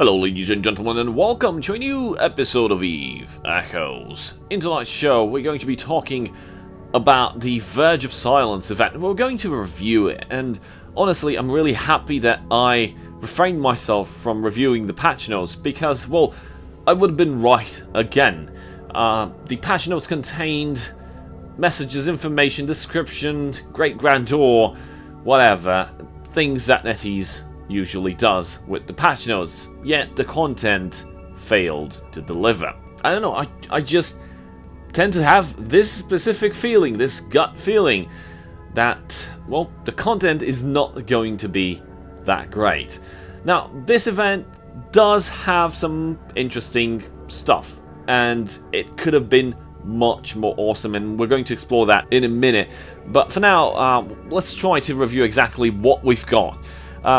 Hello ladies and gentlemen, and welcome to a new episode of Eve Echoes. In tonight's show we're going to be talking about the Verge of Silence event. We're going to review it, and honestly I'm really happy that I refrained myself from reviewing the patch notes because, well, I would have been right again. The patch notes contained messages, information, description, great grandeur, whatever, things that NetEase usually does with the patch notes, yet the content failed to deliver. I don't know, I just tend to have this specific feeling, this gut feeling, that, well, the content is not going to be that great. Now, this event does have some interesting stuff, and it could have been much more awesome, and we're going to explore that in a minute. But for now, let's try to review exactly what we've got.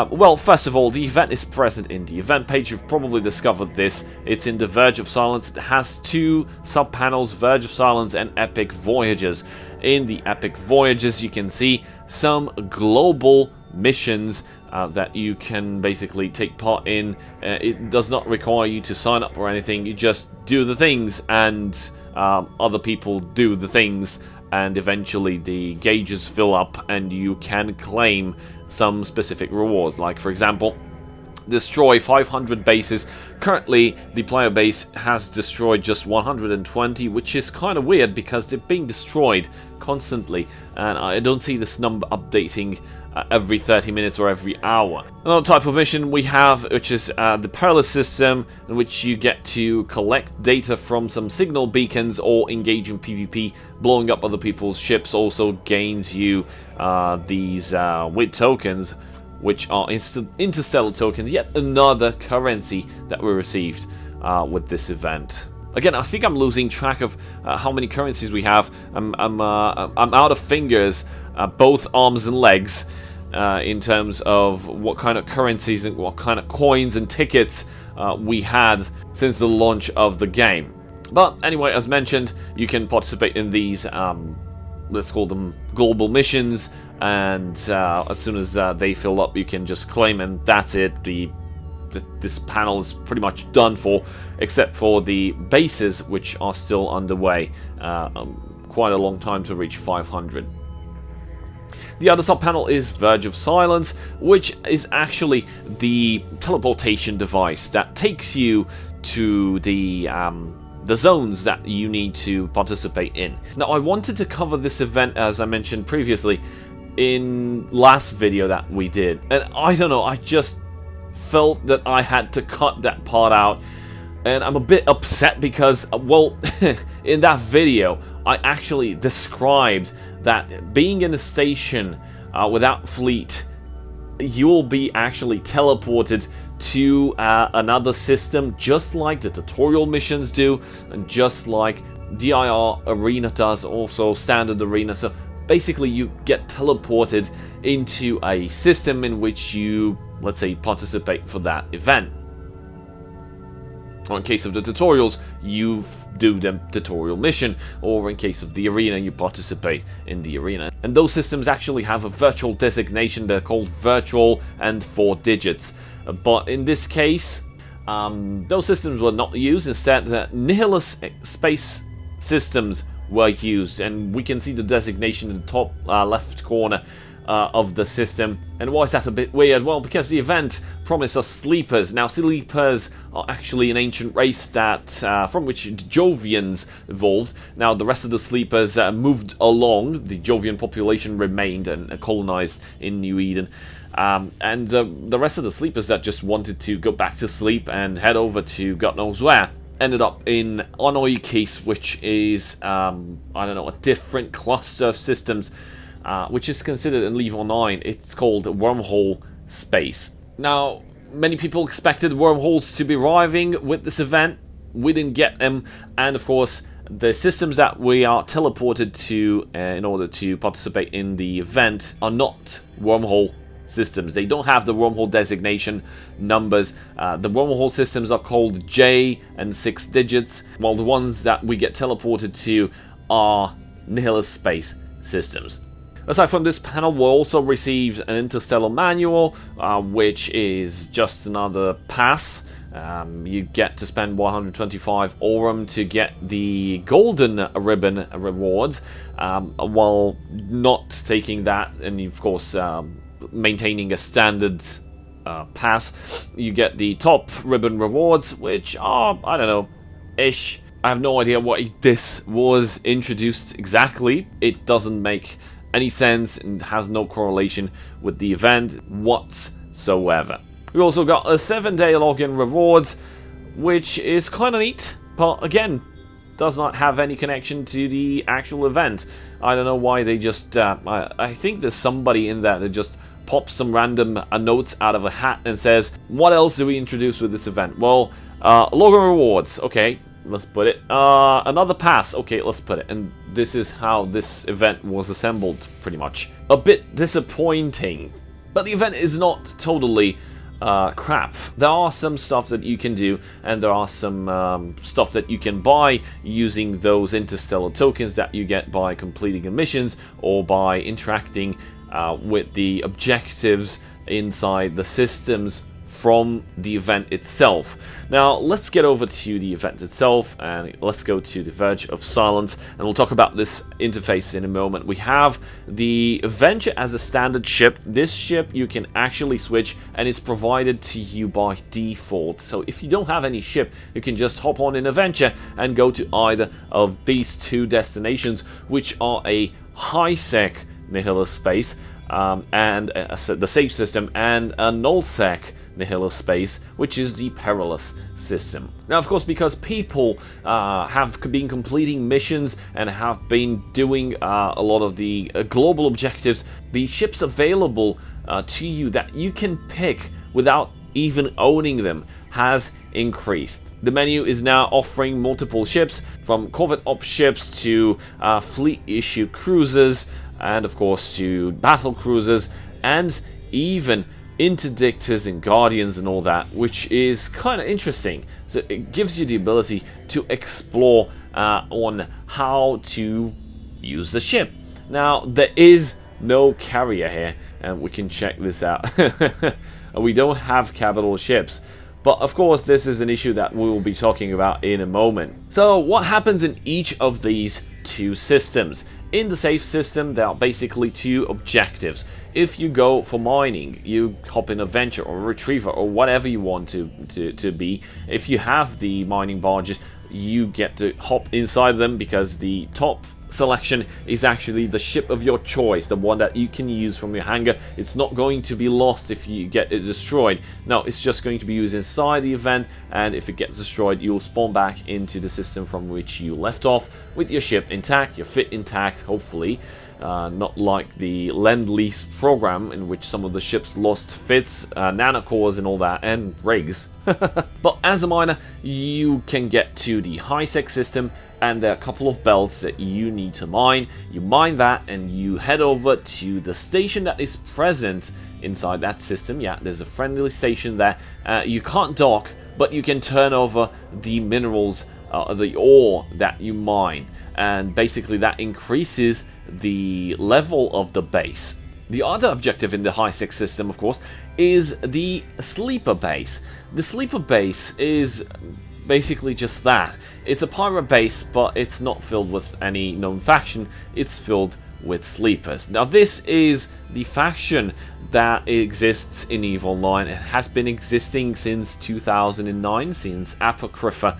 Well, first of all, the event is present in the event page. You've probably discovered this. It's in the Verge of Silence. It has two sub-panels, Verge of Silence and Epic Voyages. In the Epic Voyages, you can see some global missions that you can basically take part in. It does not require you to sign up or anything. You just do the things, and other people do the things, and eventually the gauges fill up and you can claim some specific rewards, like for example, destroy 500 bases. Currently the player base has destroyed just 120, which is kind of weird because they're being destroyed constantly, and I don't see this number updating every 30 minutes or every hour. Another type of mission we have, which is the Perilous system, in which you get to collect data from some signal beacons or engage in PvP. Blowing up other people's ships also gains you these WID tokens, which are interstellar tokens, yet another currency that we received with this event. Again, I think I'm losing track of how many currencies we have. I'm out of fingers, both arms and legs, in terms of what kind of currencies and what kind of coins and tickets we had since the launch of the game. But anyway, as mentioned, you can participate in these, let's call them global missions, and as soon as they fill up, you can just claim, and that's it. This panel is pretty much done for, except for the bases, which are still underway. Quite a long time to reach 500. The other sub-panel is Verge of Silence, which is actually the teleportation device that takes you to the zones that you need to participate in. Now, I wanted to cover this event, as I mentioned previously, in last video that we did, and I don't know, I just felt that I had to cut that part out, and I'm a bit upset because, well, in that video I actually described that being in a station without fleet, you'll be actually teleported to another system, just like the tutorial missions do, and just like DIR Arena does, also Standard Arena. So basically you get teleported into a system in which you, let's say, participate for that event. Or in case of the tutorials, you do the tutorial mission, or in case of the arena, you participate in the arena. And those systems actually have a virtual designation. They're called virtual and 4 digits. But in this case, those systems were not used. Instead, nihilist space systems were used, and we can see the designation in the top left corner of the system. And why is that a bit weird? Well, because the event promised us sleepers. Now, sleepers are actually an ancient race that from which the Jovians evolved. Now, the rest of the sleepers moved along. The Jovian population remained and colonized in New Eden. And the rest of the sleepers that just wanted to go back to sleep and head over to God knows where ended up in Mmorpg, which is, I don't know, a different cluster of systems, which is considered in Level 9. It's called Wormhole Space. Now, many people expected wormholes to be arriving with this event. We didn't get them, and of course, the systems that we are teleported to in order to participate in the event are not wormhole systems. They don't have the wormhole designation numbers. The wormhole systems are called J and 6 digits, while the ones that we get teleported to are nihilist space systems. Aside from this panel, we also received an interstellar manual, which is just another pass You get to spend 125 aurum to get the golden ribbon rewards, while not taking that, and of course maintaining a standard pass. You get the top ribbon rewards, which are, I don't know, ish. I have no idea why this was introduced exactly. It doesn't make any sense and has no correlation with the event whatsoever. We also got a 7-day login rewards, which is kind of neat, but again, does not have any connection to the actual event. I don't know why they just, I think there's somebody in there that just pops some random notes out of a hat and says, what else do we introduce with this event? Well, login rewards, okay, let's put it. Another pass, okay, let's put it. And this is how this event was assembled, pretty much. A bit disappointing, but the event is not totally crap. There are some stuff that you can do, and there are some stuff that you can buy using those interstellar tokens that you get by completing missions or by interacting with the objectives inside the systems from the event itself. Now let's get over to the event itself, and let's go to the Verge of Silence, and we'll talk about this interface in a moment. We have the Adventure as a standard ship. This ship you can actually switch, and it's provided to you by default. So if you don't have any ship, you can just hop on an Adventure and go to either of these two destinations, which are a high-sec nihilist space and the safe system, and a null-sec nihilist space, which is the perilous system. Now, of course, because people have been completing missions and have been doing a lot of the global objectives, the ships available to you that you can pick without even owning them has increased. The menu is now offering multiple ships, from corvette ops ships to fleet issue cruisers, and of course to battle cruisers, and even interdictors and guardians and all that, which is kind of interesting. So it gives you the ability to explore on how to use the ship. Now, there is no carrier here, and we can check this out. We don't have capital ships, but of course this is an issue that we will be talking about in a moment. So what happens in each of these two systems? In the safe system, there are basically two objectives. If you go for mining, you hop in a venture or a retriever or whatever you want to be. If you have the mining barges, you get to hop inside them, because the top selection is actually the ship of your choice, the one that you can use from your hangar. It's not going to be lost if you get it destroyed. No, it's just going to be used inside the event, and if it gets destroyed, you'll spawn back into the system from which you left off with your ship intact, your fit intact, hopefully. Not like the Lend-Lease program, in which some of the ships lost fits, nanocores and all that, and rigs. But as a miner, you can get to the high-sec system, and there are a couple of belts that you need to mine. You mine that, and you head over to the station that is present inside that system. Yeah, there's a friendly station there. You can't dock, but you can turn over the minerals, the ore that you mine, and basically that increases the level of the base. The other objective in the high-sec system, of course, is the sleeper base. The sleeper base is basically just that. It's a pirate base, but it's not filled with any known faction. It's filled with sleepers. Now, this is the faction that exists in EVE Online. It has been existing since 2009, since Apocrypha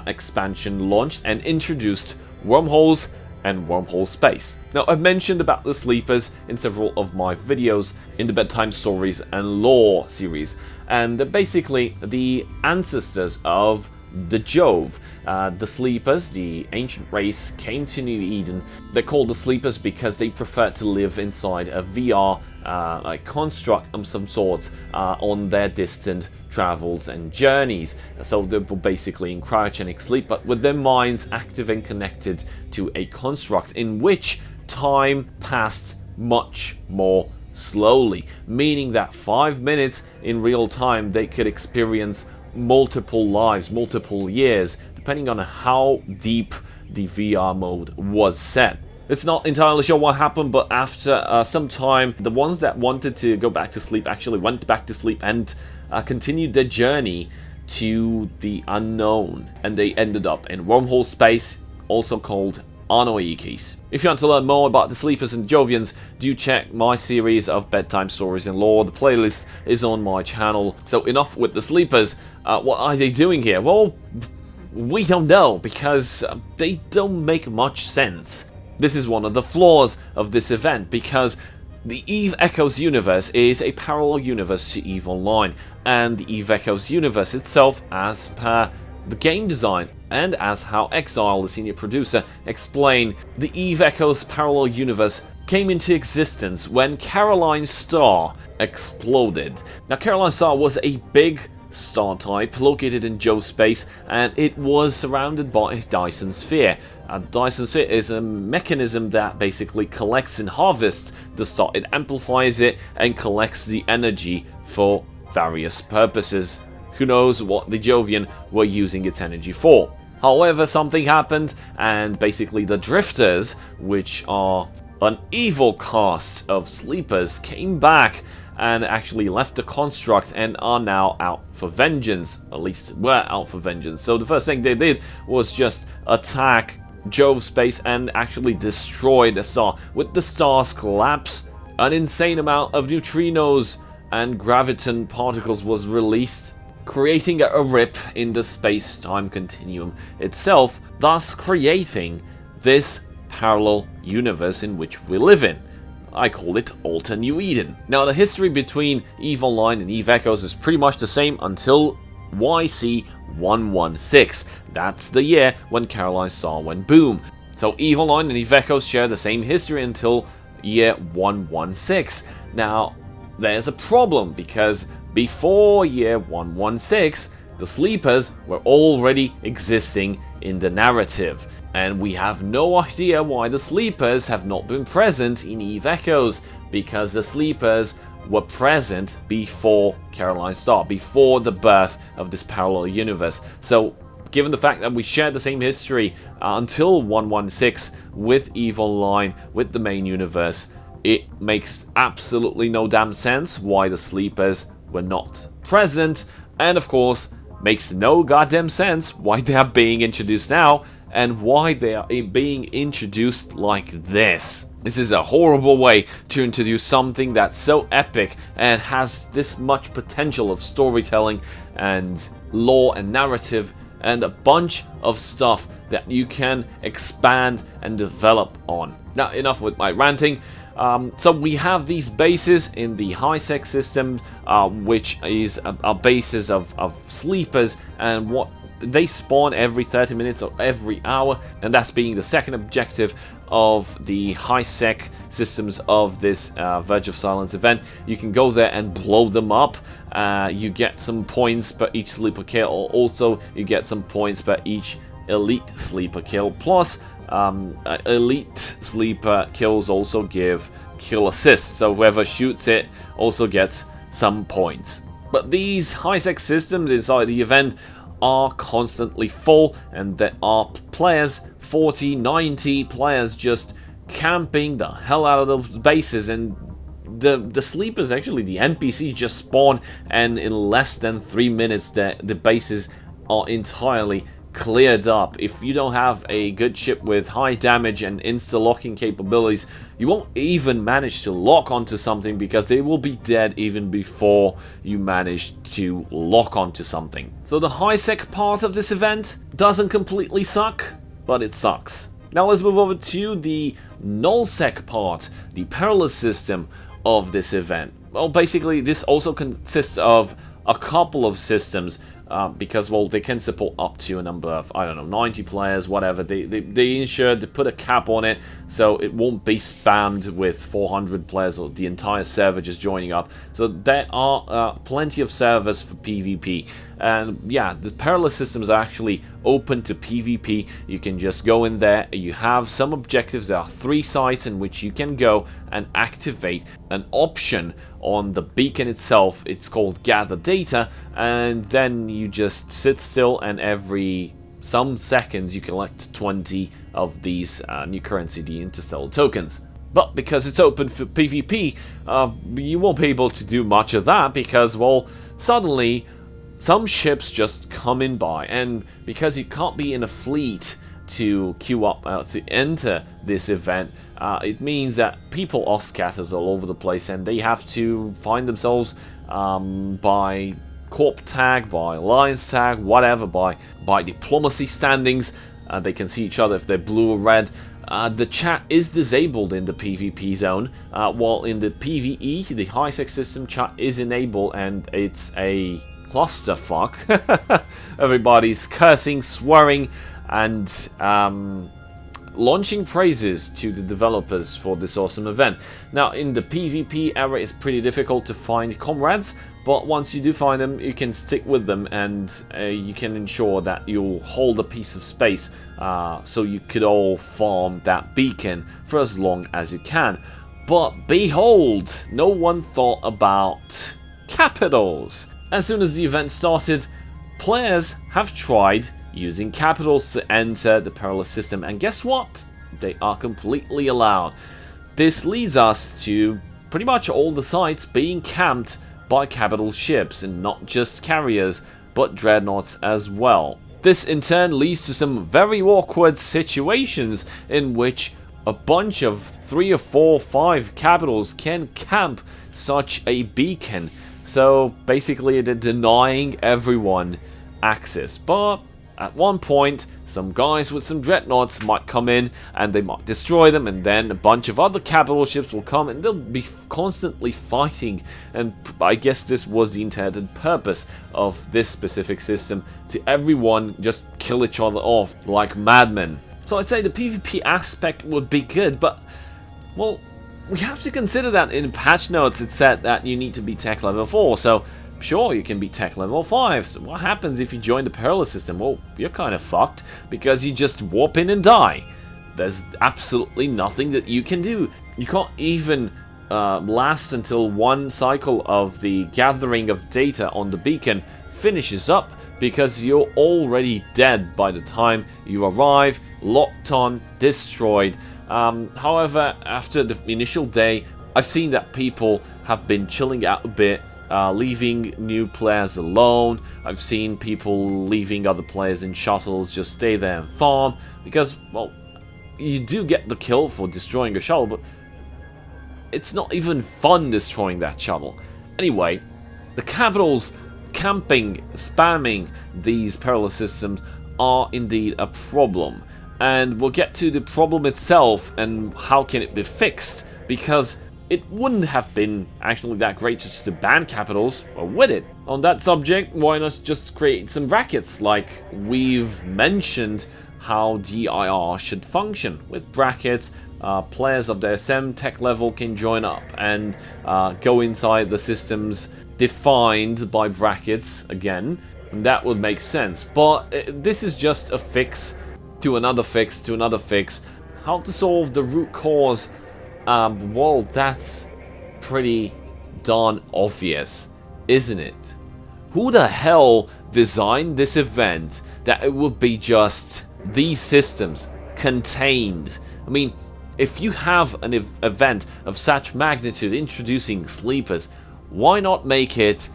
expansion launched and introduced wormholes and wormhole space. Now, I've mentioned about the sleepers in several of my videos in the Bedtime Stories and Lore series, and they're basically the ancestors of the Jove. The sleepers, the ancient race, came to New Eden. They're called the sleepers because they prefer to live inside a VR a construct of some sorts on their distant travels and journeys. So they're basically in cryogenic sleep, but with their minds active and connected to a construct in which time passed much more slowly, meaning that 5 minutes in real time they could experience multiple lives, multiple years, depending on how deep the VR mode was set. It's not entirely sure what happened, but after some time, the ones that wanted to go back to sleep actually went back to sleep and continued their journey to the unknown, and they ended up in wormhole space, also called Mmorpg. If you want to learn more about the Sleepers and Jovians, do check my series of bedtime stories and lore. The playlist is on my channel. So enough with the Sleepers. What are they doing here? Well, we don't know, because they don't make much sense. This is one of the flaws of this event, because the EVE Echoes universe is a parallel universe to EVE Online, and the EVE Echoes universe itself, as per the game design and as how Exile, the senior producer, explained, the EVE Echoes parallel universe came into existence when Caroline's star exploded. Now, Caroline's star was a big star type located in Jove space, and it was surrounded by a Dyson sphere. A Dyson sphere is a mechanism that basically collects and harvests the star. It amplifies it and collects the energy for various purposes. Who knows what the Jovian were using its energy for. However, something happened, and basically the Drifters, which are an evil cast of Sleepers, came back and actually left the construct and are now out for vengeance. At least were out for vengeance. So the first thing they did was just attack Jove space and actually destroy the star. With the star's collapse, an insane amount of neutrinos and graviton particles was released, creating a rip in the space-time continuum itself, thus creating this parallel universe in which we live in. I call it Alter New Eden. Now, the history between EVE Online and EVE Echoes is pretty much the same until YC 116. That's the year when Caroline's star went boom. So EVE Online and EVE Echoes share the same history until year 116. Now, there's a problem, because before year 116, the Sleepers were already existing in the narrative, and we have no idea why the Sleepers have not been present in EVE Echoes, because the Sleepers were present before Caroline's Star, before the birth of this parallel universe. So, given the fact that we share the same history until 116 with EVE Online, with the main universe, it makes absolutely no damn sense why the Sleepers were not present, and of course makes no goddamn sense why they are being introduced now and why they are being introduced like this. This is a horrible way to introduce something that's so epic and has this much potential of storytelling and lore and narrative and a bunch of stuff that you can expand and develop on. Now, enough with my ranting. So we have these bases in the high-sec system, which is a basis of Sleepers, and what they spawn every 30 minutes or every hour, and that's being the second objective of the high-sec systems of this Verge of Silence event. You can go there and blow them up. You get some points per each sleeper kill, or also you get some points per each elite sleeper kill, plus elite sleeper kills also give kill assists, so whoever shoots it also gets some points. But these high-sec systems inside the event are constantly full, and there are players, 40, 90 players, just camping the hell out of those bases, and the Sleepers, actually the NPCs, just spawn, and in less than 3 minutes the bases are entirely cleared up. If you don't have a good ship with high damage and insta-locking capabilities, you won't even manage to lock onto something, because they will be dead even before you manage to lock onto something. So the high-sec part of this event doesn't completely suck, but it sucks. Now let's move over to the null-sec part, the perilous system of this event. Well, basically this also consists of a couple of systems, because, well, they can support up to a number of, I don't know, 90 players, whatever. They ensure to put a cap on it, so it won't be spammed with 400 players or the entire server just joining up. So there are plenty of servers for PvP. And yeah, the perilous systems are actually open to PvP. You can just go in there. You have some objectives. There are 3 sites in which you can go and activate an option on the beacon itself. It's called Gather Data, and then you just sit still, and every some seconds you collect 20 of these new currency, the interstellar tokens. But because it's open for PvP, you won't be able to do much of that, because, well, suddenly some ships just coming by, and because you can't be in a fleet to queue up to enter this event, it means that people are scattered all over the place, and they have to find themselves by corp tag, by alliance tag, whatever, by diplomacy standings. They can see each other if they're blue or red. The chat is disabled in the PvP zone, while in the PvE, the high-sec system, chat is enabled, and it's a clusterfuck. Everybody's cursing, swearing, and launching praises to the developers for this awesome event. Now, in the PvP era, it's pretty difficult to find comrades, but once you do find them, you can stick with them, and you can ensure that you'll hold a piece of space, so you could all farm that beacon for as long as you can. But behold, no one thought about capitals. As soon as the event started, players have tried using capitals to enter the perilous system, and guess what? They are completely allowed. This leads us to pretty much all the sites being camped by capital ships, and not just carriers, but dreadnoughts as well. This in turn leads to some very awkward situations in which a bunch of 3 or 4 or 5 capitals can camp such a beacon. So basically they're denying everyone access. But at one point, some guys with some dreadnoughts might come in and they might destroy them, and then a bunch of other capital ships will come and they'll be constantly fighting. And I guess this was the intended purpose of this specific system, to everyone just kill each other off like madmen. So I'd say the PvP aspect would be good, but, well, we have to consider that in patch notes it said that you need to be tech level 4, so sure, you can be tech level 5, so what happens if you join the perilous system? Well, you're kind of fucked, because you just warp in and die. There's absolutely nothing that you can do. You can't even last until one cycle of the gathering of data on the beacon finishes up, because you're already dead by the time you arrive, locked on, destroyed. However, after the initial day, I've seen that people have been chilling out a bit, leaving new players alone. I've seen people leaving other players in shuttles, just stay there and farm, because, well, you do get the kill for destroying a shuttle, but it's not even fun destroying that shuttle. Anyway, the capitals camping, spamming these perilous systems are indeed a problem, and we'll get to the problem itself and how can it be fixed, because it wouldn't have been actually that great just to ban capitals, or would it? On that subject, why not just create some brackets, like we've mentioned how DIR should function. With brackets, players of the SM tech level can join up and go inside the systems defined by brackets again, and that would make sense. But this is just a fix to another fix to another fix. How to solve the root cause? Well, that's pretty darn obvious, isn't it? Who the hell designed this event that it would be just these systems contained? I mean, if you have an event of such magnitude introducing sleepers, why not make it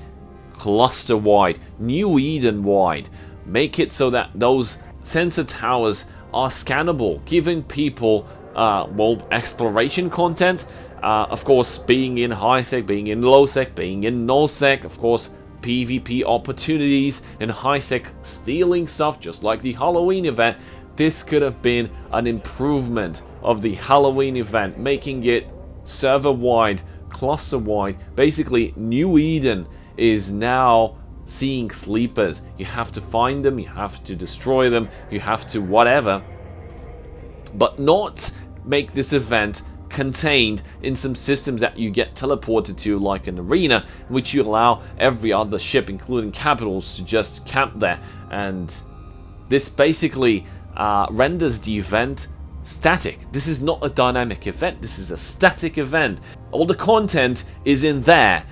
cluster-wide, New Eden-wide? Make it so that those sensor towers are scannable, giving people well, exploration content, of course, being in high sec, being in low sec, being in no sec, of course, PvP opportunities in high sec, stealing stuff, just like the Halloween event. This could have been an improvement of the Halloween event, making it server-wide, cluster-wide. Basically, New Eden is now seeing sleepers. You have to find them, you have to destroy them, you have to whatever, but not make this event contained in some systems that you get teleported to, like an arena, in which you allow every other ship, including capitals, to just camp there. And this basically renders the event static. This is not a dynamic event, this is a static event. All the content is in there.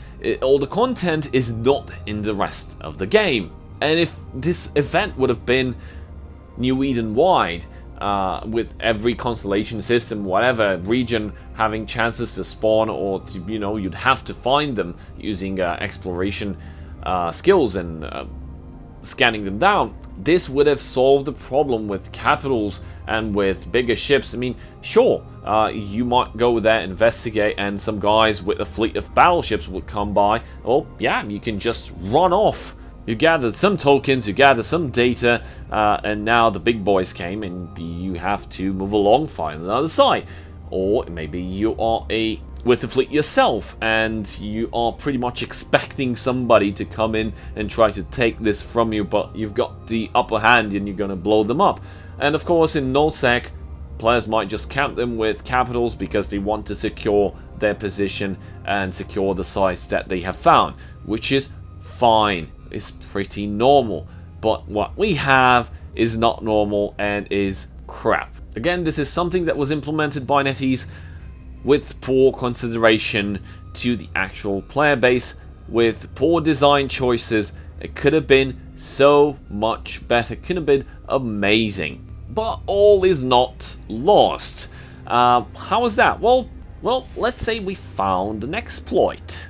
All the content is not in the rest of the game. And if this event would have been New Eden wide, with every constellation system, whatever region having chances to spawn, or to, you know, you'd have to find them using exploration skills and scanning them down, this would have solved the problem with capitals and with bigger ships. I mean, sure, you might go there, investigate, and some guys with a fleet of battleships would come by. Well, yeah, you can just run off. You gathered some tokens, you gathered some data, and now the big boys came, and you have to move along, find another site. Or maybe you are with the fleet yourself, and you are pretty much expecting somebody to come in and try to take this from you, but you've got the upper hand and you're going to blow them up. And of course, in nullsec, players might just count them with capitals because they want to secure their position and secure the sites that they have found, which is fine. It's pretty normal. But what we have is not normal and is crap. Again, this is something that was implemented by NetEase with poor consideration to the actual player base, with poor design choices. It could have been so much better. It could have been amazing. But all is not lost. How is that? Well, let's say we found an exploit.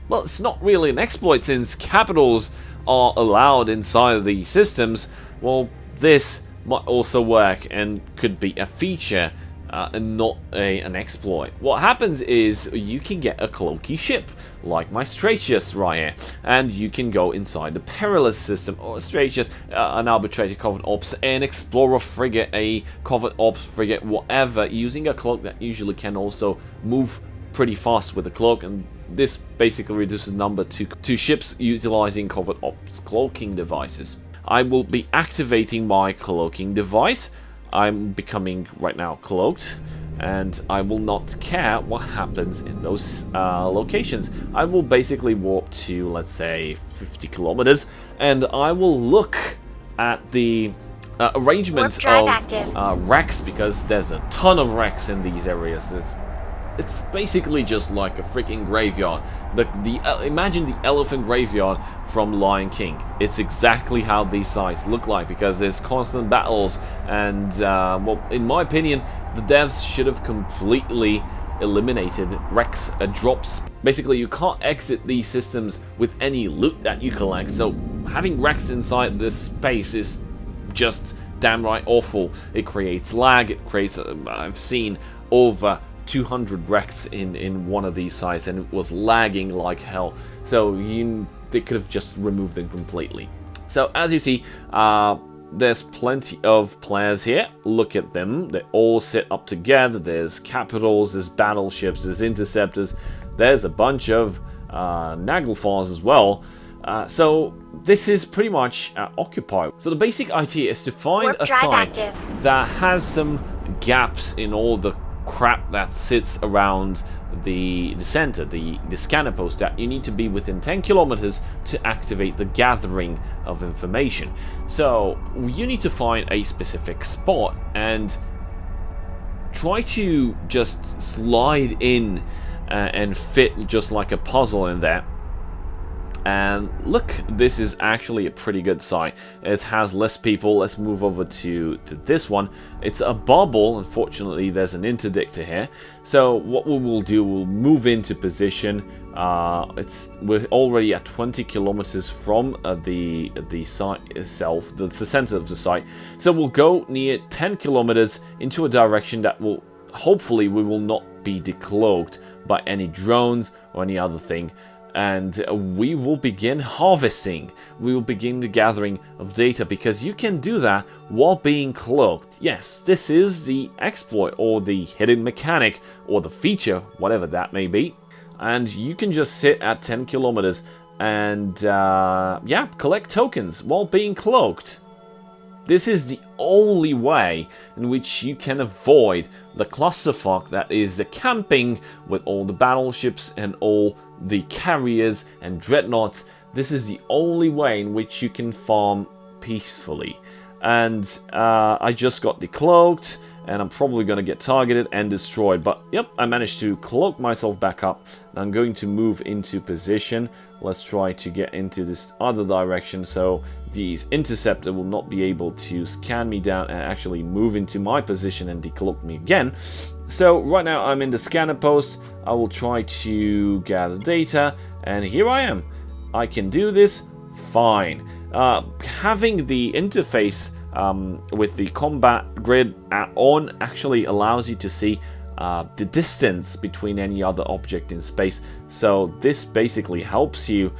Well, it's not really an exploit since capitals are allowed inside of the systems. Well, this might also work and could be a feature and not an exploit. What happens is you can get a cloaky ship, like my Stratius right here, and you can go inside the Perilous system, or Stratius, an Arbitrator Covert Ops, an Explorer frigate, a Covert Ops frigate, whatever, using a cloak that usually can also move pretty fast with a cloak, and this basically reduces the number to ships utilizing Covert Ops cloaking devices. I will be activating my cloaking device. I'm becoming right now cloaked, and I will not care what happens in those locations. I will basically warp to, let's say, 50 kilometers, and I will look at the arrangement of wrecks, because there's a ton of wrecks in these areas. It's basically just like a freaking graveyard. Imagine the elephant graveyard from Lion King. It's exactly how these sites look like, because there's constant battles, and well, in my opinion, the devs should have completely eliminated wrecks, drops. Basically, you can't exit these systems with any loot that you collect, so having wrecks inside this space is just downright awful. It creates lag, it creates, I've seen over 200 wrecks in one of these sites, and it was lagging like hell. So they could have just removed them completely. So as you see, there's plenty of players here. Look at them. They all sit up together. There's capitals, there's battleships, there's interceptors. There's a bunch of Naglfars as well. So this is pretty much occupied. So the basic idea is to find a site that has some gaps in all the crap that sits around the center, the scanner post, that you need to be within 10 kilometers to activate the gathering of information. So you need to find a specific spot and try to just slide in and fit just like a puzzle in there. And look, this is actually a pretty good site. It has less people. Let's move over to this one. It's a bubble. Unfortunately, there's an interdictor here. So what we will do, we'll move into position. We're already at 20 kilometers from the site itself, the center of the site. So we'll go near 10 kilometers into a direction that will, hopefully, we will not be decloaked by any drones or any other thing. And we will begin harvesting. We will begin the gathering of data, because you can do that while being cloaked. Yes, this is the exploit, or the hidden mechanic, or the feature, whatever that may be. And you can just sit at 10 kilometers and, yeah, collect tokens while being cloaked. This is the only way in which you can avoid the clusterfuck that is the camping with all the battleships and all the carriers and dreadnoughts. This is the only way in which you can farm peacefully. And I just got decloaked, and I'm probably going to get targeted and destroyed. But yep, I managed to cloak myself back up. I'm going to move into position. Let's try to get into this other direction, so these interceptor will not be able to scan me down and actually move into my position and decloak me again. So right now I'm in the scanner post. I will try to gather data, and here I am. I can do this fine. Having the interface with the combat grid on actually allows you to see the distance between any other object in space. So this basically helps you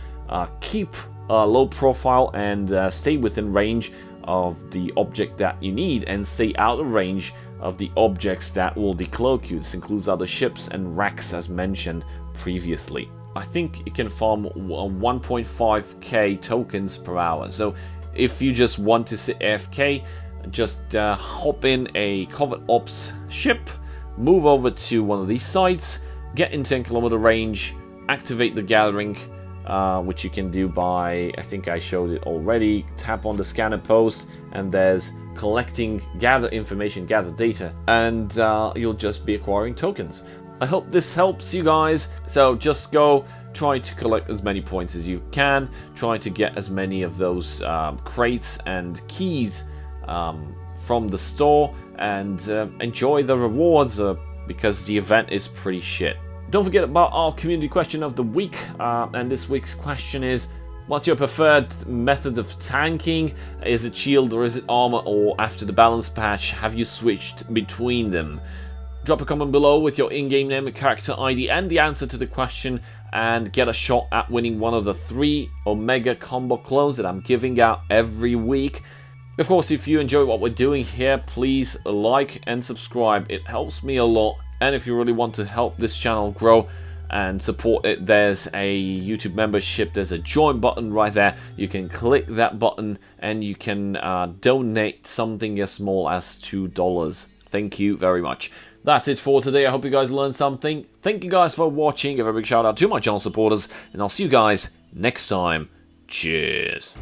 keep a low profile and stay within range of the object that you need, and stay out of range of the objects that will decloak you. This includes other ships and wrecks as mentioned previously. I think you can farm 1.5k tokens per hour. So if you just want to sit AFK, just hop in a covert ops ship, move over to one of these sites, get in 10km range, activate the gathering, which you can do by, I think I showed it already, tap on the scanner post, and there's collecting, gather information, gather data, and you'll just be acquiring tokens. I hope this helps you guys, so just go try to collect as many points as you can, try to get as many of those crates and keys from the store, and enjoy the rewards because the event is pretty shit. Don't forget about our community question of the week, and this week's question is, what's your preferred method of tanking? Is it shield or is it armor, or after the balance patch have you switched between them? Drop a comment below with your in-game name, character ID, and the answer to the question, and get a shot at winning one of the 3 Omega combo clones that I'm giving out every week. Of course, if you enjoy what we're doing here, please like and subscribe. It helps me a lot. And if you really want to help this channel grow and support it, there's a YouTube membership. There's a join button right there. You can click that button and you can donate something as small as $2. Thank you very much. That's it for today. I hope you guys learned something. Thank you guys for watching. A very big shout out to my channel supporters, and I'll see you guys next time. Cheers.